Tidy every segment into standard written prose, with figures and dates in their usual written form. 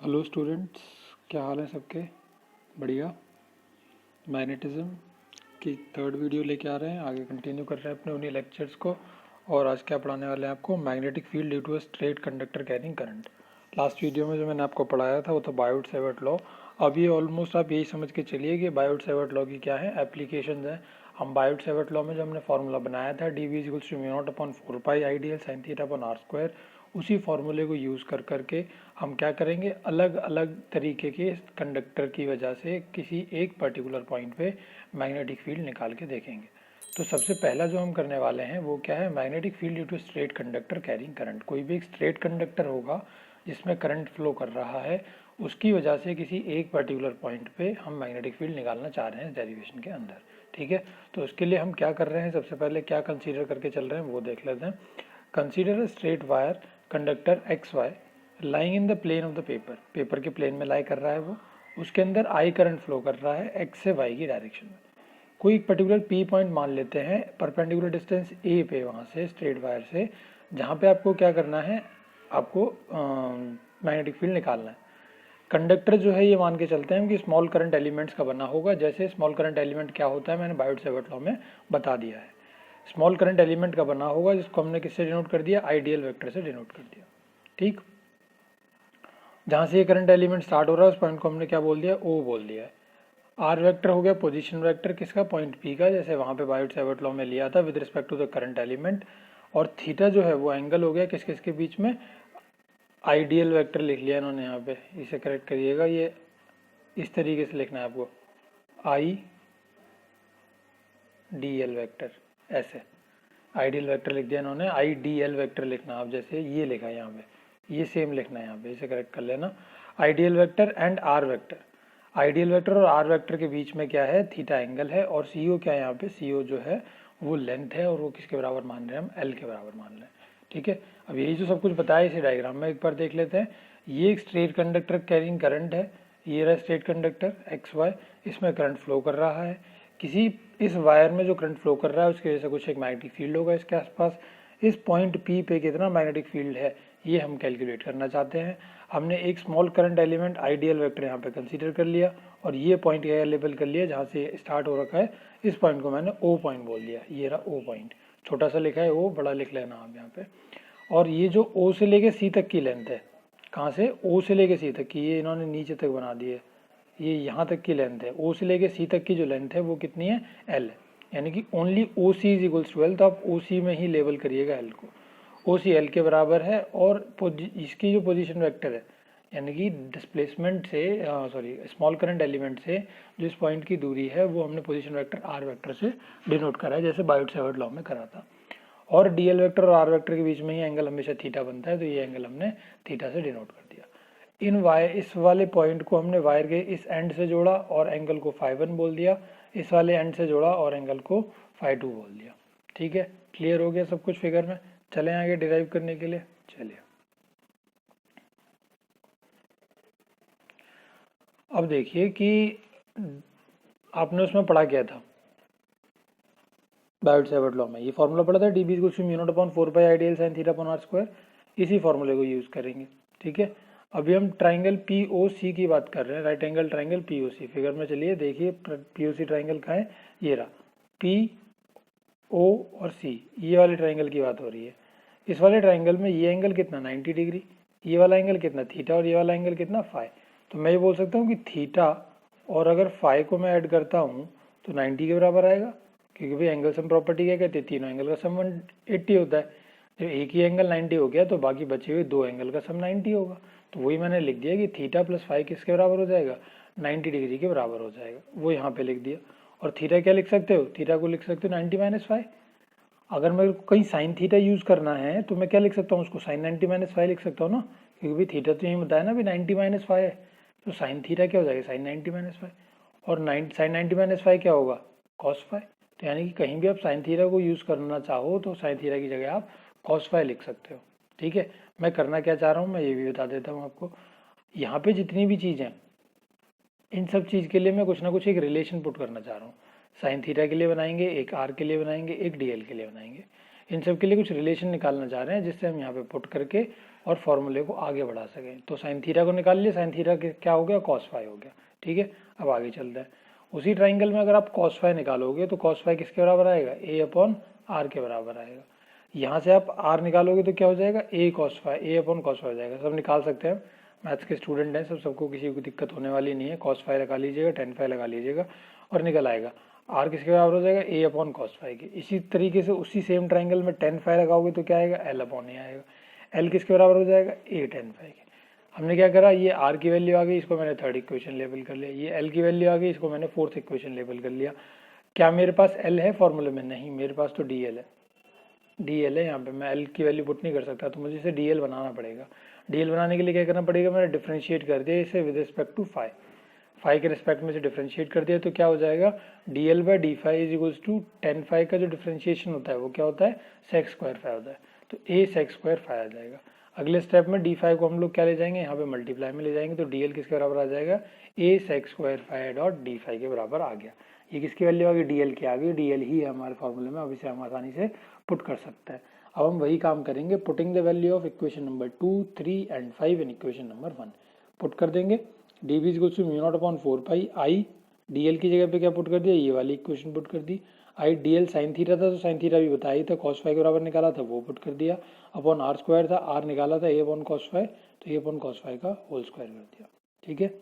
Hello students, क्या हाल है सबके? बढ़िया। मैग्नेटिज्म की थर्ड वीडियो लेके आ रहे हैं, आगे कंटिन्यू कर रहे हैं अपने उन्हीं लेक्चर्स को। और आज क्या पढ़ाने वाले हैं आपको? Magnetic field due to a straight conductor carrying current. Last video में जो मैंने आपको पढ़ाया था वो था बायोट सेवर्ट लॉ। अब ये ऑलमोस्ट आप यही समझ के चलिए कि बायोट सेवर्ट लॉ की क्या है एप्लीकेशन है। हम बायोट सेवर्ट लॉ में जो हमने फॉर्मूला बनाया था dV=μ0/4π ideal sine theta upon r square, उसी फॉर्मूले को यूज़ कर करके हम क्या करेंगे, अलग अलग तरीके के कंडक्टर की वजह से किसी एक पर्टिकुलर पॉइंट पे मैग्नेटिक फील्ड निकाल के देखेंगे। तो सबसे पहला जो हम करने वाले हैं वो क्या है, magnetic field due to straight conductor carrying current. कोई भी एक स्ट्रेट कंडक्टर होगा जिसमें करंट फ्लो कर रहा है, उसकी वजह से किसी एक पर्टिकुलर पॉइंट पे हम मैग्नेटिक फील्ड निकालना चाह रहे हैं डेरिवेशन के अंदर। ठीक है, तो उसके लिए हम क्या कर रहे हैं, सबसे पहले क्या कंसीडर करके चल रहे हैं वो देख लेते हैं। Consider a straight wire conductor X Y lying in the plane of the paper. Paper के प्लेन में लाई कर रहा है वो, उसके अंदर आई करंट फ्लो कर रहा है एक्स से वाई की डायरेक्शन में। कोई एक पर्टिकुलर पी पॉइंट मान लेते हैं परपेंडिकुलर डिस्टेंस ए पे, वहाँ से स्ट्रेट वायर से, जहाँ पे आपको क्या करना है, आपको मैग्नेटिक फील्ड निकालना है। कंडक्टर जो है ये मान के चलते हैं कि स्मॉल करंट एलिमेंट्स का बना होगा। जैसे स्मॉल करंट एलिमेंट क्या होता है मैंने बायोट सेवर्ट लॉ में बता दिया है। स्मॉल करंट एलिमेंट का बना होगा जिसको हमने किससे डिनोट कर दिया, आइडियल वेक्टर से डिनोट कर दिया। ठीक, जहाँ से ये करंट एलिमेंट स्टार्ट हो रहा है उस पॉइंट को हमने क्या बोल दिया, ओ बोल दिया है। आर वेक्टर हो गया पोजीशन वेक्टर किसका, पॉइंट पी का, जैसे वहाँ पे बायोट सेवर्ट लॉ में लिया था with respect to the current element. और थीटा जो है वो एंगल हो गया किस किस के बीच में, आइडियल वेक्टर लिख लिया इन्होंने यहाँ पे, इसे करेक्ट करिएगा। ये इस तरीके से लिखना है आपको, आई डी एल वेक्टर, ऐसे आइडियल वेक्टर लिख दिया इन्होंने, आई डी एल वेक्टर लिखना आप, जैसे ये लिखा है यहाँ पे, ये सेम लिखना है यहाँ पे, इसे करेक्ट कर लेना। Ideal vector and R vector, ideal vector और आर वेक्टर के बीच में क्या है, थीटा एंगल है। और सी ओ क्या है यहाँ पे, सी ओ जो है वो लेंथ है, और वो किसके बराबर मान रहे हैं, हम एल के बराबर मान रहे हैं। ठीक है, अब यही जो सब कुछ बताया इसे डायग्राम में एक बार देख लेते हैं। ये एक स्ट्रेट कंडक्टर कैरिंग करंट है, ये रहा स्ट्रेट कंडक्टर एक्स वाई, इसमें करंट फ्लो कर रहा है। किसी इस वायर में जो करंट फ्लो कर रहा है उसकी वजह से कुछ एक मैग्नेटिक फील्ड होगा इसके आसपास। इस पॉइंट पी पे कितना मैग्नेटिक फील्ड है ये हम कैलकुलेट करना चाहते हैं। हमने एक small current element ideal vector यहाँ पे कंसीडर कर लिया, और ये पॉइंट क्या लेबल कर लिया जहाँ से स्टार्ट हो रखा है, इस पॉइंट को मैंने ओ पॉइंट बोल दिया। ये रहा ओ पॉइंट, छोटा सा लिखा है ओ, बड़ा लिख लेना आप यहाँ पे। और ये जो ओ से लेके सी तक की लेंथ है, कहाँ से, ओ से लेके सी तक की, ये इन्होंने नीचे तक बना दी है, ये यहाँ तक की लेंथ है। ओ से लेके सी तक की जो लेंथ है वो कितनी है, एल है, यानी कि only O C is equals to L. तो आप ओ सी में ही लेबल करिएगा एल को, ओ सी एल के बराबर है। और इसकी जो पोजीशन वेक्टर है, यानी कि डिस्प्लेसमेंट से सॉरी स्मॉल करंट एलिमेंट से जो इस पॉइंट की दूरी है वो हमने पोजीशन वेक्टर आर वेक्टर से डिनोट करा है, जैसे बायोट सेवर्ट लॉ में करा था। और डीएल वेक्टर और आर वेक्टर के बीच में ही एंगल हमेशा थीटा बनता है, तो ये एंगल हमने थीटा से डिनोट कर दिया। इन वायर, इस वाले पॉइंट को हमने वायर के इस एंड से जोड़ा और एंगल को φ1 बोल दिया, इस वाले एंड से जोड़ा और एंगल को φ2 बोल दिया। ठीक है, क्लियर हो गया सब कुछ फिगर में। चलें आगे डिराइव करने के लिए, चलिए। अब देखिए कि आपने उसमें पढ़ा क्या था बायोट सेवर्ट लॉ में, ये फॉर्मूला पढ़ा था dB=μ0/4π ideal sine theta upon r square, इसी फॉर्मूले को यूज़ करेंगे। ठीक है, अभी हम ट्राइंगल POC की बात कर रहे हैं, right angle triangle POC। Figure में चलिए देखिए POC ट्राइंगल कहाँ है, ये रहा, PO और C, ये वाले ट्राइंगल की बात हो रही है। इस वाले ट्राइंगल में ये एंगल कितना 90 डिग्री, ये वाला एंगल कितना थीटा, और ये वाला एंगल कितना फाई। तो मैं ये बोल सकता हूँ कि थीटा और अगर फाई को मैं ऐड करता हूँ तो 90 के बराबर आएगा, क्योंकि भाई एंगल सम प्रॉपर्टी क्या कहती है, तीनों एंगल का सम 180 होता है। जब एक ही एंगल 90 हो गया तो बाकी बचे हुए दो एंगल का सम 90 होगा। तो वही मैंने लिख दिया कि थीटा प्लस फाई किसके बराबर हो जाएगा, 90 डिग्री के बराबर हो जाएगा, वो यहाँ पे लिख दिया। और थीटा क्या लिख सकते हो, थीटा को लिख सकते हो 90 माइनस फाई। अगर मेरे को कहीं साइन थीटा यूज़ करना है तो मैं क्या लिख सकता हूँ, उसको साइन 90 माइनस फाई लिख सकता हूँ ना, क्योंकि भाई थीटा तो यही बताया ना भी 90 माइनस फाई है, तो साइन थीटा क्या हो जाएगा, साइन 90 माइनस फाई। और साइन 90 माइनस फाई क्या होगा, कॉस फाई। तो यानी कि कहीं भी आप साइन थीटा को यूज़ करना चाहो तो साइन थीटा की जगह आप कॉस फाई लिख सकते हो। ठीक है, मैं करना क्या चाह रहा हूँ मैं ये भी बता देता हूँ आपको। यहाँ पे जितनी भी चीज़ हैं, इन सब चीज़ के लिए मैं कुछ ना कुछ एक रिलेशन पुट करना चाह रहा हूँ। साइन थीटा के लिए बनाएंगे, एक आर के लिए बनाएंगे, एक डीएल के लिए बनाएंगे। इन सब के लिए कुछ रिलेशन निकालना चाह रहे हैं जिससे हम यहाँ पे पुट करके और फॉर्मूले को आगे बढ़ा सकें। तो साइन थीटा को निकाल लिया, साइन थीटा क्या हो गया, कॉस फाई हो गया। ठीक है, अब आगे चलता है। उसी ट्राइंगल में अगर आप कॉस फाई निकालोगे तो कॉस फाई किसके बराबर आएगा, ए अपॉन आर के बराबर आएगा। यहाँ से आप आर निकालोगे तो क्या हो जाएगा, ए कॉस फाई, ए अपॉन कॉस फाई हो जाएगा। सब निकाल सकते हैं, मैथ्स के स्टूडेंट हैं सबको किसी को दिक्कत होने वाली नहीं है। कॉस फाई लगा लीजिएगा, टेन फाई लगा लीजिएगा और निकल आएगा। आर किसके बराबर हो जाएगा, ए अपॉन कॉस फाई के। इसी तरीके से उसी सेम ट्राइंगल में टेन फाई लगाओगे तो क्या आएगा, एल अपॉन ए आएगा। एल किसके बराबर हो जाएगा, ए टेन फाई के। हमने क्या करा, ये आर की वैल्यू आ गई, इसको मैंने थर्ड इक्वेशन लेबल कर लिया। ये एल की वैल्यू आ गई, इसको मैंने फोर्थ इक्वेशन लेबल कर लिया। क्या मेरे पास एल है फॉर्मूले में, नहीं, मेरे पास तो डी एल है। डी एल है, यहाँ पे मैं एल की वैल्यू पुट नहीं कर सकता, तो मुझे इसे डी एल बनाना पड़ेगा। डी एल बनाने के लिए क्या करना पड़ेगा, मैंने डिफ्रेंशिएट कर दिया इसे with respect to phi. Phi के रिस्पेक्ट में से डिफ्रेंशिएट कर दिया तो क्या हो जाएगा, D L by D phi is equals to tan phi का जो डिफ्रेंशिएशन होता है वो क्या होता है, सेक्स स्क्वायर फाई होता है। तो ए सेक्स स्क्वायर फाई आ जाएगा। अगले स्टेप में डी फाई को हम लोग क्या ले जाएंगे, यहाँ पे मल्टीप्लाई में ले जाएंगे। तो डी एल किसके बराबर आ जाएगा, a sec square phi dot d phi के बराबर आ गया। ये किसकी वैल्यू आ गई, डी एल की आ गई। डी एल ही है हमारे फॉर्मूले में, अब इसे हम आसानी से पुट कर सकते हैं। अब हम वही काम करेंगे, putting the value of equation number 2, 3 and 5 in equation number 1। Put कर देंगे, D B equals to mu not upon 4 pi I, D L की जगह पे क्या पुट कर दिया, ये वाली इक्वेशन पुट कर दी। I D l sine theta था तो साइन थीटा भी बताया था, कॉस फाई के बराबर निकाला था वो पुट कर दिया। अपॉन आर स्क्वायर था, आर निकाला था ए अपॉन कॉस फाई, तो ए अपॉन कॉस फाई का होल स्क्वायर कर दिया। ठीक है,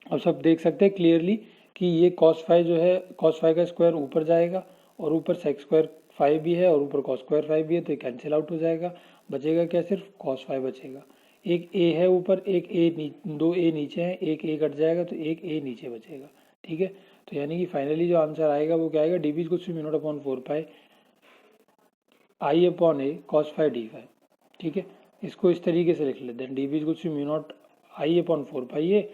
अब सब देख सकते हैं क्लियरली कि ये कॉस फाई जो है, कॉस फाई का स्क्वायर ऊपर जाएगा और ऊपर सेक्स स्क्वायर फाई भी है और ऊपर कॉस स्क्वायर फाई भी है, तो ये कैंसिल आउट हो जाएगा। बचेगा क्या, सिर्फ कॉस फाई बचेगा। एक ए है ऊपर, एक ए, दो ए नीचे हैं, एक ए कट जाएगा तो एक ए नीचे बचेगा। ठीक है, तो यानी कि फाइनली जो आंसर आएगा वो क्या आएगा, डी बी कुछ mu not upon 4 pi I upon A cos phi D phi. ठीक है, इसको इस तरीके से लिख लेते हैं, डी बी कुछ mu not I upon 4 pi A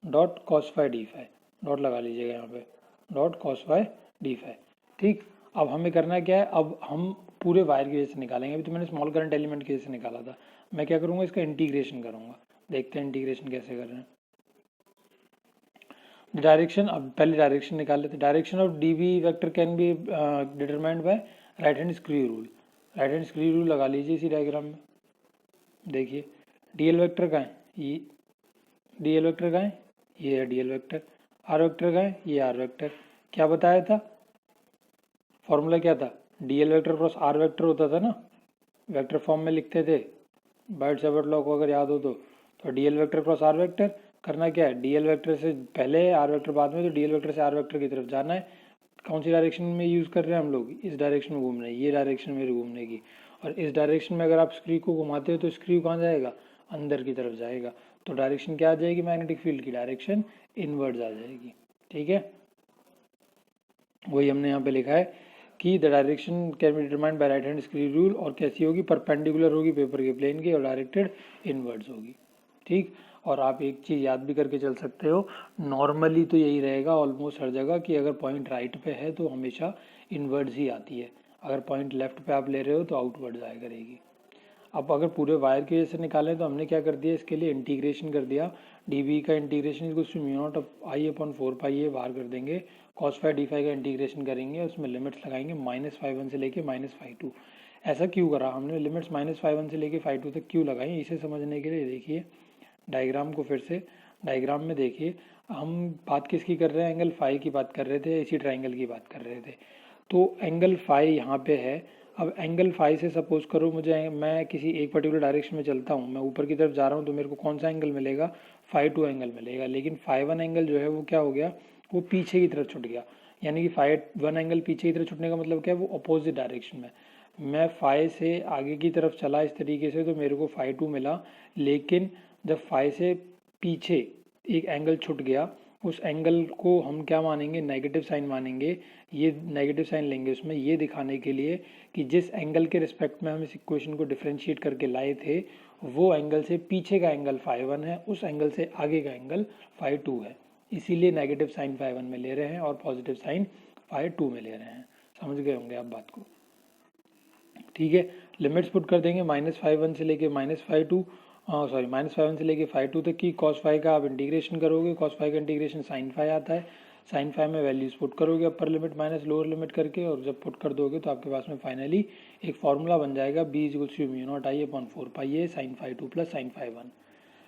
dot cos phi D phi, dot लगा लीजिएगा यहाँ पे, dot cos phi D phi. ठीक, अब हमें करना क्या है, अब हम पूरे वायर की वजह से निकालेंगे। अभी तो मैंने स्मॉल करंट एलिमेंट की वजह से निकाला था, मैं क्या करूँगा, इसका इंटीग्रेशन करूँगा। देखते हैं इंटीग्रेशन कैसे कर रहे हैं। डायरेक्शन, अब पहले डायरेक्शन निकाल लेते हैं। Direction of D B vector can be determined by right hand screw rule. Right hand screw rule लगा लीजिए इसी डायग्राम में। देखिए डी एल वैक्टर का है, ये डी एल वैक्टर का है, ये है D L vector. R vector का है, ये आर वैक्टर। क्या बताया था, फॉर्मूला क्या था, D L vector cross R vector होता था ना, वेक्टर फॉर्म में लिखते थे, बाइट-सेवर्ट लॉ को अगर याद हो तो D L vector cross R vector करना क्या है, डी एल वैक्टर से पहले आर वैक्टर बाद में, तो डी एल वैक्टर से आर वैक्टर की तरफ जाना है। कौन सी डायरेक्शन में यूज़ कर रहे हैं हम लोग, इस डायरेक्शन में घूमना है, ये डायरेक्शन मेरी घूमने की। और इस डायरेक्शन में अगर आप स्क्रू को घुमाते हो तो स्क्रू कहाँ जाएगा, अंदर की तरफ जाएगा। तो डायरेक्शन क्या आ जाएगी, मैग्नेटिक फील्ड की डायरेक्शन इनवर्ड्स आ जाएगी। ठीक है, वही हमने यहाँ पे लिखा है कि the direction can be determined by right hand screw rule. और कैसी होगी, परपेंडिकुलर होगी पेपर के प्लेन के और डायरेक्टेड इनवर्ड्स होगी। ठीक, और आप एक चीज़ याद भी करके चल सकते हो, नॉर्मली तो यही रहेगा ऑलमोस्ट हर जगह कि अगर पॉइंट राइट पे है तो हमेशा इनवर्ड्स ही आती है, अगर पॉइंट लेफ्ट पे आप ले रहे हो तो आउटवर्ड्स आया करेगी। अब अगर पूरे वायर की वजह से निकालें तो हमने क्या कर दिया, इसके लिए इंटीग्रेशन कर दिया। डी बी का integration equals to mu not I upon 4 pi ये बाहर कर देंगे, कॉस फाई डी फाई का इंटीग्रेशन करेंगे, उसमें लिमिट्स लगाएंगे -φ1 से लेके -φ2। ऐसा क्यों करा हमने, लिमिट्स -φ1 से लेके φ2 तक क्यों लगाई, इसे समझने के लिए देखिए डायग्राम को फिर से। डायग्राम में देखिए हम बात किसकी कर रहे हैं, एंगल फाई की बात कर रहे थे, इसी ट्राइंगल की बात कर रहे थे। तो एंगल फाई यहाँ पे है। अब एंगल फाई से सपोज करो मुझे, मैं किसी एक पर्टिकुलर डायरेक्शन में चलता हूँ, मैं ऊपर की तरफ जा रहा हूँ, तो मेरे को कौन सा एंगल मिलेगा, φ2 एंगल मिलेगा। लेकिन φ1 एंगल जो है वो क्या हो गया, वो पीछे की तरफ छुट गया। यानी कि φ1 एंगल पीछे की तरफ छुटने का मतलब क्या है, वो अपोजिट डायरेक्शन में। मैं फाई से आगे की तरफ चला इस तरीके से तो मेरे को φ2 मिला, लेकिन जब फाई से पीछे एक एंगल छुट गया, उस एंगल को हम क्या मानेंगे, नेगेटिव साइन मानेंगे। ये नेगेटिव साइन लेंगे उसमें, ये दिखाने के लिए कि जिस एंगल के रिस्पेक्ट में हम इस इक्वेशन को डिफरेंशिएट करके लाए थे वो एंगल से पीछे का एंगल φ1 है, उस एंगल से आगे का एंगल φ2 है। इसीलिए नेगेटिव साइन φ1 में ले रहे हैं और पॉजिटिव साइन φ2 में ले रहे हैं। समझ गए होंगे आप बात को। ठीक है, लिमिट्स पुट कर देंगे -φ1 से लेके -φ2 -φ1 से लेके φ2 तक की। कॉस फाई का आप इंटीग्रेशन करोगे, कॉस फाई का इंटीग्रेशन साइन फाई आता है, साइन फाइव में वैल्यूज पुट करोगे upper limit minus lower limit करके, और जब पुट कर दोगे तो आपके पास में फाइनली एक फॉर्मूला बन जाएगा b equals to mu not I upon 4 pi A sine five 2 plus sine five 1।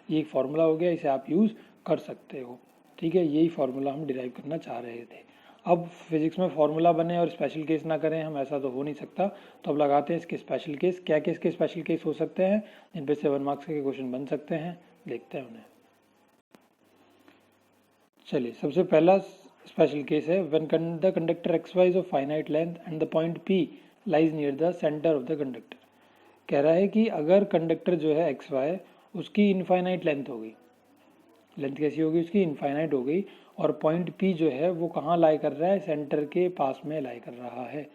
ये एक फार्मूला हो गया, इसे आप यूज़ कर सकते हो। ठीक है, यही फार्मूला हम डिराइव करना चाह रहे थे। अब फिजिक्स में फार्मूला बने और स्पेशल केस ना करें हम, ऐसा तो हो नहीं सकता। तो अब लगाते हैं इसके स्पेशल केस। क्या क्या इसके स्पेशल केस हो सकते हैं जिन पे 7 मार्क्स के क्वेश्चन बन सकते हैं, देखते हैं उन्हें। चलिए, सबसे पहला स्पेशल केस है when the conductor X Y is of finite length and the point P lies near the centre of the conductor. कह रहा है कि अगर कंडक्टर जो है एक्स वाई उसकी इनफाइनाइट लेंथ हो गई, लेंथ कैसी होगी उसकी, इनफाइनाइट हो गई, और पॉइंट पी जो है वो कहाँ लाई कर रहा है, सेंटर के पास में लाई कर रहा है,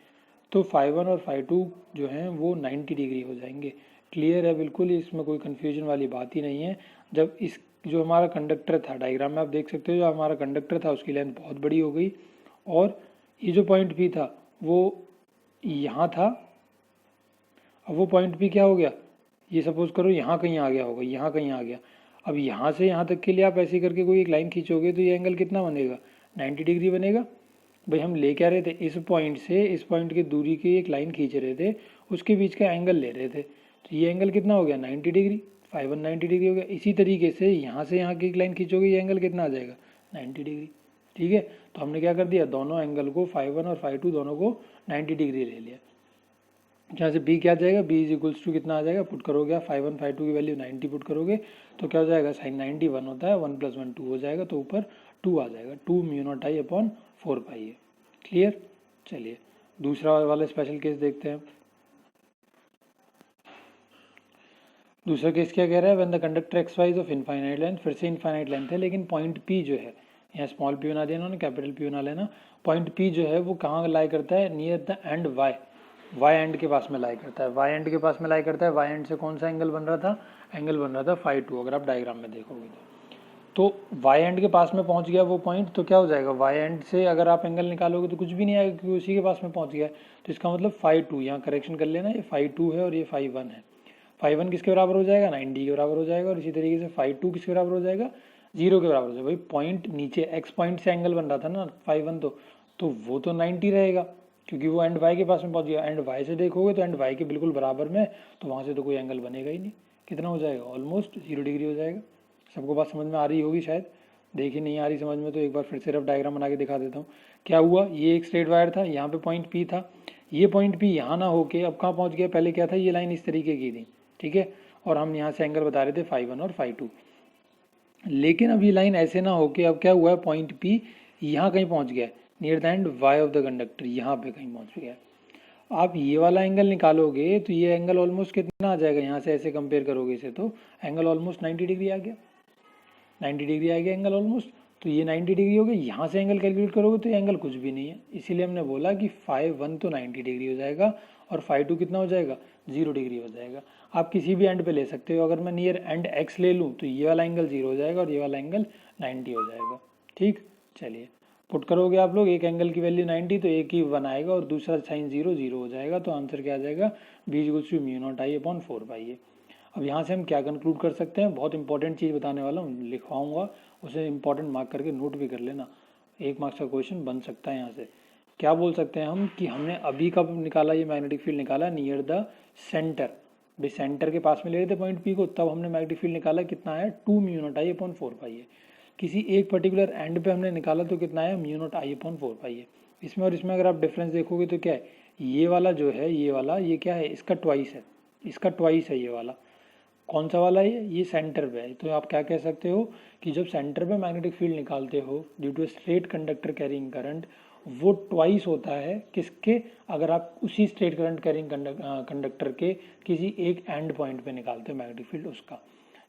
तो फाई वन और फाई टू जो हैं वो 90 डिग्री हो जाएंगे। क्लियर है बिल्कुल, इसमें कोई कन्फ्यूजन वाली बात ही नहीं है। जब इस जो हमारा कंडक्टर था, डायग्राम में आप देख सकते हो, जो हमारा कंडक्टर था उसकी लेंथ बहुत बड़ी हो गई, और ये जो पॉइंट पी था वो यहाँ था। अब वो पॉइंट पी क्या हो गया, ये सपोज करो यहाँ कहीं आ गया होगा, यहाँ कहीं आ गया। अब यहाँ से यहाँ तक के लिए आप ऐसे करके कोई एक लाइन खींचोगे तो ये एंगल कितना बनेगा, 90 डिग्री बनेगा। भाई हम ले क्या रहे थे, इस पॉइंट से इस पॉइंट की दूरी की एक लाइन खींच रहे थे, उसके बीच का एंगल ले रहे थे, तो ये एंगल कितना हो गया, 90 डिग्री। फाइव 90 डिग्री हो गया। इसी तरीके से यहाँ की एक लाइन खींचोगे, ये एंगल कितना आ जाएगा, 90 डिग्री। ठीक है, तो हमने क्या कर दिया, दोनों एंगल को फाई वन और फाई टू दोनों को 90 डिग्री ले लिया। यहाँ से b क्या आ जाएगा, b इज इक्वल्स टू कितना आ जाएगा, पुट करोगे आप फाई वन फाई टू की वैल्यू 90 पुट करोगे तो क्या हो जाएगा, साइन 90 1 होता है, 1 + 1 2 हो जाएगा, तो ऊपर 2 आ जाएगा, 2 mu not I upon 4 pi है। क्लियर। चलिए दूसरा वाला स्पेशल केस देखते हैं। दूसरा केस क्या कह रहा है, when the conductor X Y is of infinite length, फिर से इनफाइनाइट लेंथ है लेकिन पॉइंट पी जो है, यहाँ स्मॉल पी बना दिया इन्होंने, कैपिटल पी बना लेना। पॉइंट पी जो है वो कहाँ लाई करता है, near the end Y, Y end के पास में लाई करता है, वाई एंड के पास में लाई करता है। वाई एंड से कौन सा एंगल बन रहा था, एंगल बन रहा था फाई टू, अगर आप डायग्राम में देखोगे तो वाई एंड के पास में पहुंच गया वो पॉइंट, तो क्या हो जाएगा, वाई एंड से अगर आप एंगल निकालोगे तो कुछ भी नहीं आएगा क्योंकि उसी के पास में पहुंच गया। तो इसका मतलब फाई टू, यहाँ करेक्शन कर लेना, ये फाई टू है और ये फाई वन है। फाई वन किसके बराबर हो जाएगा, 90 के बराबर हो जाएगा, और इसी तरीके से फाई टू किसके बराबर हो जाएगा, 0 के बराबर हो जाएगा। भाई पॉइंट नीचे एक्स पॉइंट से एंगल बन रहा था ना फाई वन, तो वो तो 90 रहेगा क्योंकि वो एंड वाई के पास में पहुंच गया। एंड वाई से देखोगे तो एंड वाई के बिल्कुल बराबर में, तो वहाँ से तो कोई एंगल बनेगा ही नहीं। कितना हो जाएगा, ऑलमोस्ट 0 डिग्री हो जाएगा। सबको बात समझ में आ रही होगी शायद, देखिए नहीं आ रही समझ में तो एक बार फिर से रफ डायग्राम बना के दिखा देता हूँ। क्या हुआ, ये एक स्ट्रेट वायर था, यहाँ पे पॉइंट पी था, ये पॉइंट पी यहाँ ना होके अब कहाँ पहुँच गया, पहले क्या था, ये लाइन इस तरीके की थी, ठीक है, और हम यहाँ से एंगल बता रहे थे फाई वन और फाई टू। लेकिन अब ये लाइन ऐसे ना होके अब क्या हुआ है, पॉइंट पी यहाँ कहीं पहुँच गया, near the end Y of the conductor, यहाँ पे कहीं पहुँच गया। आप ये वाला एंगल निकालोगे तो ये एंगल ऑलमोस्ट कितना आ जाएगा, यहाँ से ऐसे कंपेयर करोगे इसे तो एंगल ऑलमोस्ट 90 डिग्री आ गया, 90 डिग्री आ गया एंगल ऑलमोस्ट। तो ये 90 डिग्री हो गया, यहाँ से एंगल कैलकुलेट करोगे तो ये एंगल कुछ भी नहीं है। इसीलिए हमने बोला कि फाई वन तो 90 डिग्री हो जाएगा और फाई टू कितना हो जाएगा, 0 डिग्री हो जाएगा। आप किसी भी एंड पे ले सकते हो, अगर मैं नियर एंड एक्स ले लूँ तो ये वाला एंगल 0 हो जाएगा और ये वाला एंगल 90 हो जाएगा। ठीक, चलिए पुट करोगे आप लोग, एक एंगल की वैल्यू 90 तो एक ही 1 आएगा और दूसरा साइन 0 0 हो जाएगा, तो आंसर क्या आ जाएगा, b equals to mu not I upon 4 pi है। अब यहाँ से हम क्या कंक्लूड कर सकते हैं, बहुत इंपॉर्टेंट चीज़ बताने वाला हूँ, लिखवाऊंगा, उसे इंपॉर्टेंट मार्क करके नोट भी कर लेना, 1 मार्क्स का क्वेश्चन बन सकता है यहाँ से। क्या बोल सकते हैं हम कि हमने अभी कब निकाला, ये मैग्नेटिक फील्ड निकाला नियर द सेंटर, भाई सेंटर के पास में ले रहे थे पॉइंट पी को, तब हमने मैग्नेटिक फील्ड निकाला, कितना आया, 2 mu not I upon 4 pi है। किसी एक पर्टिकुलर एंड पे हमने निकाला तो कितना आया, mu not I upon 4 pi है। इसमें और इसमें अगर आप डिफरेंस देखोगे तो क्या है, ये वाला जो है, ये वाला, ये क्या है, इसका ट्वाइस है, इसका ट्वाइस है ये वाला। कौन सा वाला है, ये सेंटर पे है। तो आप क्या कह सकते हो कि जब सेंटर पे मैग्नेटिक फील्ड निकालते हो due to straight conductor carrying current, वो ट्वाइस होता है किसके, अगर आप उसी स्ट्रेट करंट कैरिंग कंडक्टर के किसी एक एंड पॉइंट पे निकालते हो मैग्नेटिक फील्ड उसका।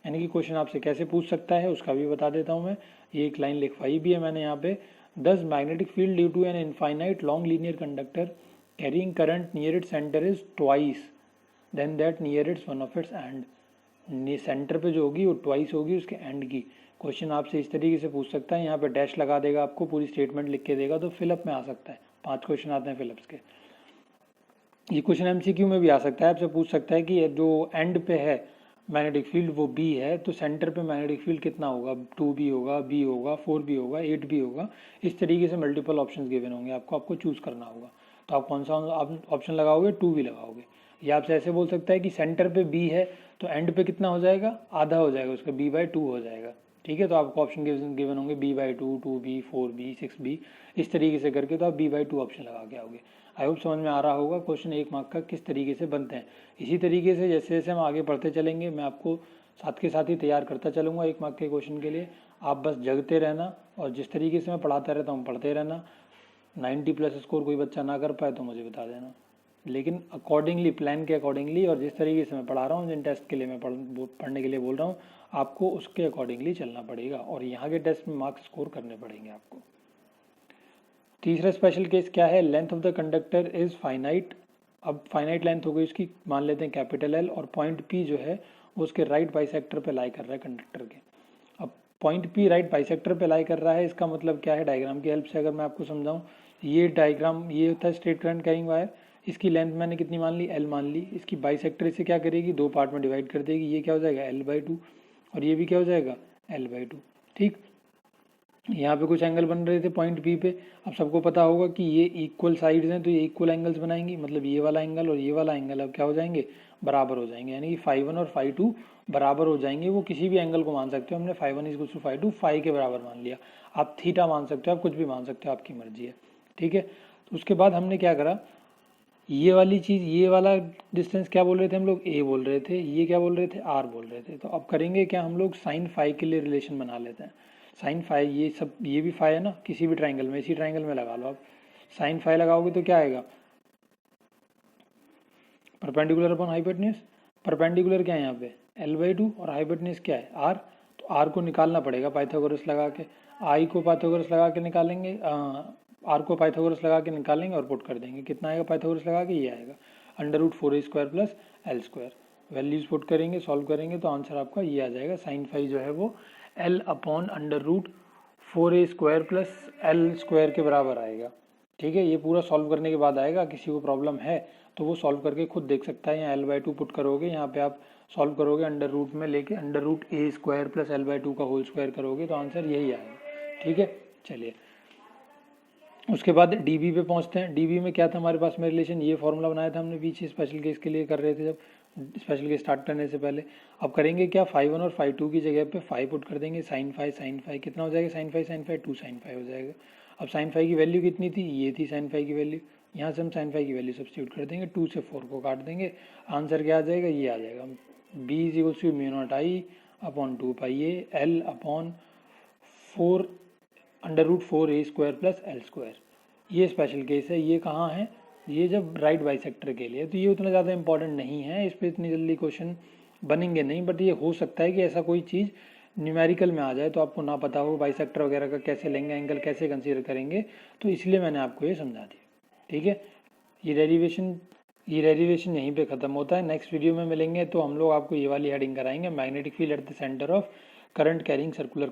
यानी कि क्वेश्चन आपसे कैसे पूछ सकता है उसका भी बता देता हूँ मैं, ये एक लाइन लिखवाई भी है मैंने यहाँ पे, दस magnetic field due to an infinite long linear conductor carrying current near it centre is twice than that near its one of its end. Centre पे जो होगी वो ट्वाइस होगी उसके एंड की। क्वेश्चन आपसे इस तरीके से पूछ सकता है, यहाँ पे डैश लगा देगा, आपको पूरी स्टेटमेंट लिख के देगा, तो फिलअप में आ सकता है। 5 क्वेश्चन आते हैं फिलअप्स के। ये क्वेश्चन एमसीक्यू में भी आ सकता है, आपसे पूछ सकता है कि जो एंड पे है मैग्नेटिक फील्ड वो बी है, तो सेंटर पे मैग्नेटिक फील्ड कितना होगा, 2b होगा, b होगा, 4b होगा, 8b होगा। इस तरीके से मल्टीपल ऑप्शंस गिवन होंगे आपको, आपको चूज़ करना होगा। तो आप कौन सा ऑप्शन लगाओगे, 2b लगाओगे। या आपसे ऐसे बोल सकता है कि सेंटर पे b है तो एंड पे कितना हो जाएगा, आधा हो जाएगा उसका, b/2 हो जाएगा। ठीक है, तो आपको ऑप्शन गिवन होंगे b/2, 2b, 4b, 6b, इस तरीके से करके तो आप b/2 ऑप्शन लगा के आओगे। आई होप समझ में आ रहा होगा क्वेश्चन 1 मार्क का किस तरीके से बनते हैं। इसी तरीके से जैसे जैसे हम आगे बढ़ते चलेंगे मैं आपको साथ के साथ ही तैयार करता चलूँगा 1 मार्क के क्वेश्चन के लिए। आप बस जगते रहना और जिस तरीके से मैं पढ़ाता रहता हूँ पढ़ते रहना। 90+ स्कोर कोई बच्चा ना कर पाए तो मुझे बता देना, लेकिन अकॉर्डिंगली, प्लान के अकॉर्डिंगली और जिस तरीके से मैं पढ़ा रहा हूँ, जिन टेस्ट के लिए मैं पढ़ने के लिए बोल रहा हूँ, आपको उसके अकॉर्डिंगली चलना पड़ेगा और यहाँ के टेस्ट में मार्क्स स्कोर करने पड़ेंगे आपको। तीसरा स्पेशल केस क्या है, length of the conductor is finite. अब फाइनाइट लेंथ हो गई उसकी, मान लेते हैं कैपिटल एल, और पॉइंट पी जो है वो उसके राइट बाइसेक्टर पे लाई कर रहा है कंडक्टर के। अब पॉइंट पी राइट बाइसेक्टर पे लाई कर रहा है, इसका मतलब क्या है, डायग्राम की हेल्प से अगर मैं आपको समझाऊं, ये डायग्राम ये होता है स्ट्रेट करंट कैरिंग वायर। इसकी लेंथ मैंने कितनी मान ली, एल मान ली। इसकी बाइसेक्टर इसे क्या करेगी, 2 पार्ट में डिवाइड कर देगी। ये क्या हो जाएगा, l/2, और ये भी क्या हो जाएगा, l/2। ठीक, यहाँ पे कुछ एंगल बन रहे थे पॉइंट पी पे। अब सबको पता होगा कि ये इक्वल साइड्स हैं तो ये इक्वल एंगल्स बनाएंगी, मतलब ये वाला एंगल और ये वाला एंगल अब क्या हो जाएंगे, बराबर हो जाएंगे। यानी कि φ1 और φ2 बराबर हो जाएंगे। वो किसी भी एंगल को मान सकते हो, हमने φ1 = φ2 फाई के बराबर मान लिया। आप थीटा मान सकते हो, आप कुछ भी मान सकते हो, आपकी मर्जी है। ठीक है, तो उसके बाद हमने क्या करा, ये वाली चीज़, ये वाला डिस्टेंस क्या बोल रहे थे हम लोग, ए बोल रहे थे, ये क्या बोल रहे थे, आर बोल रहे थे। तो अब करेंगे क्या, हम लोग साइन फाई के लिए रिलेशन बना लेते हैं। साइन फाई, ये सब, ये भी फाई है ना, किसी भी ट्राइंगल में, इसी ट्राइंगल में लगा लो आप। साइन फाई लगाओगे तो क्या आएगा, परपेंडिकुलर अपॉन हाइपोटेन्यूज। परपेंडिकुलर क्या है यहाँ पे, l/2, और हाइपोटेन्यूज क्या है, r। तो r को निकालना पड़ेगा पाइथागोरस लगा के। i को पाइथागोरस लगा के निकालेंगे, r को पाइथागोरस लगा के निकालेंगे और पुट कर देंगे। कितना आएगा पाइथागोरस लगा के, ये आएगा √4a² + l²। वैल्यूज पुट करेंगे, सॉल्व करेंगे तो आंसर आपका ये आ जाएगा। साइन फाई जो है वो l/√4a² + l² के बराबर आएगा। ठीक है, ये पूरा सॉल्व करने के बाद आएगा। किसी को प्रॉब्लम है तो वो सॉल्व करके खुद देख सकता है। यहाँ l/2 पुट करोगे, यहाँ पे आप सॉल्व करोगे, अंडर रूट में लेके √a² + l/2 का होल स्क्वायर करोगे तो आंसर यही आएगा। ठीक है, चलिए उसके बाद dB पे पहुँचते हैं। dB में क्या था हमारे पास में रिलेशन, ये फॉर्मूला बनाया था हमने पीछे स्पेशल केस के लिए कर रहे थे, जब स्पेशल केस स्टार्ट करने से पहले। अब करेंगे क्या, φ1 और φ2 की जगह पे फाई पुट कर देंगे। साइन फाई कितना हो जाएगा, साइन फाई 2 साइन फाई हो जाएगा। अब साइन फाई की वैल्यू कितनी थी, ये थी साइन फाई की वैल्यू। यहाँ से हम साइन फाई की वैल्यू सब्स्टिट्यूट कर देंगे, 2 से 4 को काट देंगे, आंसर क्या आ जाएगा, ये आ जाएगा b = μ0I/2πa l/4 √4a² + l²। ये स्पेशल केस है। ये कहाँ है, ये जब राइट बाइसेक्टर के लिए, तो ये उतना ज़्यादा इंपॉर्टेंट नहीं है, इस पर इतनी जल्दी क्वेश्चन बनेंगे नहीं। बट ये हो सकता है कि ऐसा कोई चीज़ न्यूमेरिकल में आ जाए तो आपको ना पता हो बाइसेक्टर वगैरह का कैसे लेंगे, एंगल कैसे कंसीडर करेंगे, तो इसलिए मैंने आपको ये समझा दिया। ठीक है, ये डेरिवेशन यहीं पे ख़त्म होता है। नेक्स्ट वीडियो में मिलेंगे तो हम लोग आपको ये वाली हेडिंग कराएंगे, magnetic field at the centre of current carrying circular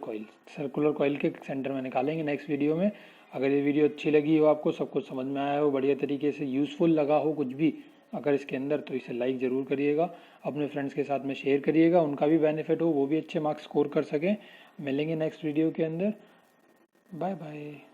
coil के सेंटर में निकालेंगे नेक्स्ट वीडियो में। अगर ये वीडियो अच्छी लगी हो, आपको सब कुछ समझ में आया हो, बढ़िया तरीके से यूज़फुल लगा हो कुछ भी अगर इसके अंदर, तो इसे लाइक ज़रूर करिएगा, अपने फ्रेंड्स के साथ में शेयर करिएगा, उनका भी बेनिफिट हो, वो भी अच्छे मार्क्स स्कोर कर सकें। मिलेंगे नेक्स्ट वीडियो के अंदर, बाय बाय।